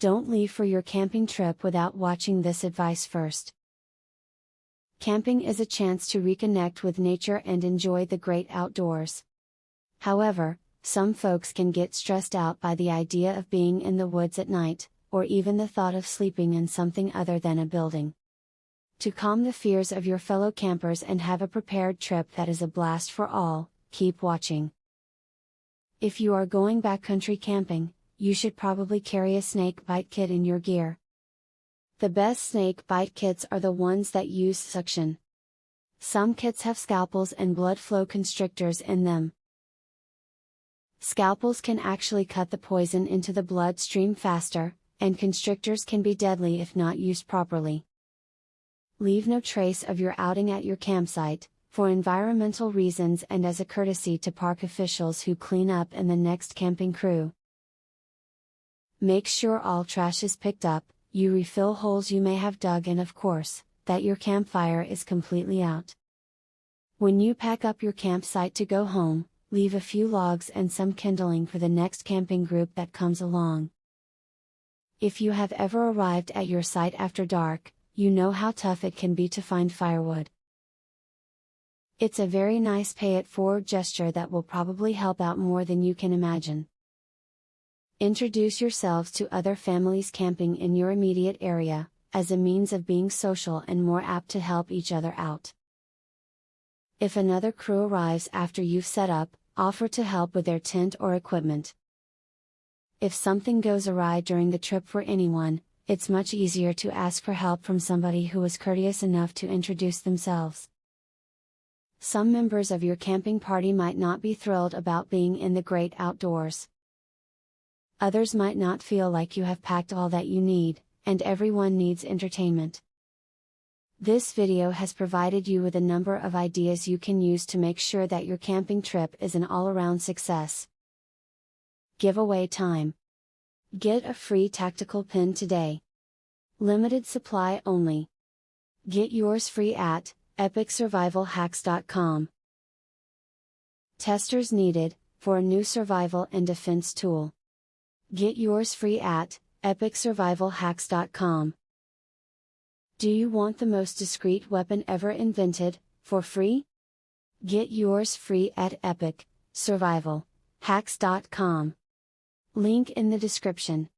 Don't leave for your camping trip without watching this advice first. Camping is a chance to reconnect with nature and enjoy the great outdoors. However, some folks can get stressed out by the idea of being in the woods at night, or even the thought of sleeping in something other than a building. To calm the fears of your fellow campers and have a prepared trip that is a blast for all, keep watching. If you are going backcountry camping, you should probably carry a snake bite kit in your gear. The best snake bite kits are the ones that use suction. Some kits have scalpels and blood flow constrictors in them. Scalpels can actually cut the poison into the bloodstream faster, and constrictors can be deadly if not used properly. Leave no trace of your outing at your campsite, for environmental reasons and as a courtesy to park officials who clean up and the next camping crew. Make sure all trash is picked up, you refill holes you may have dug, and of course, that your campfire is completely out. When you pack up your campsite to go home, leave a few logs and some kindling for the next camping group that comes along. If you have ever arrived at your site after dark, you know how tough it can be to find firewood. It's a very nice pay-it-forward gesture that will probably help out more than you can imagine. Introduce yourselves to other families camping in your immediate area, as a means of being social and more apt to help each other out. If another crew arrives after you've set up, offer to help with their tent or equipment. If something goes awry during the trip for anyone, it's much easier to ask for help from somebody who is courteous enough to introduce themselves. Some members of your camping party might not be thrilled about being in the great outdoors. Others might not feel like you have packed all that you need, and everyone needs entertainment. This video has provided you with a number of ideas you can use to make sure that your camping trip is an all-around success. Giveaway time. Get a free tactical pin today. Limited supply only. Get yours free at epicsurvivalhacks.com. Testers needed, for a new survival and defense tool. Get yours free at epicsurvivalhacks.com. Do you want the most discreet weapon ever invented, for free? Get yours free at epicsurvivalhacks.com. Link in the description.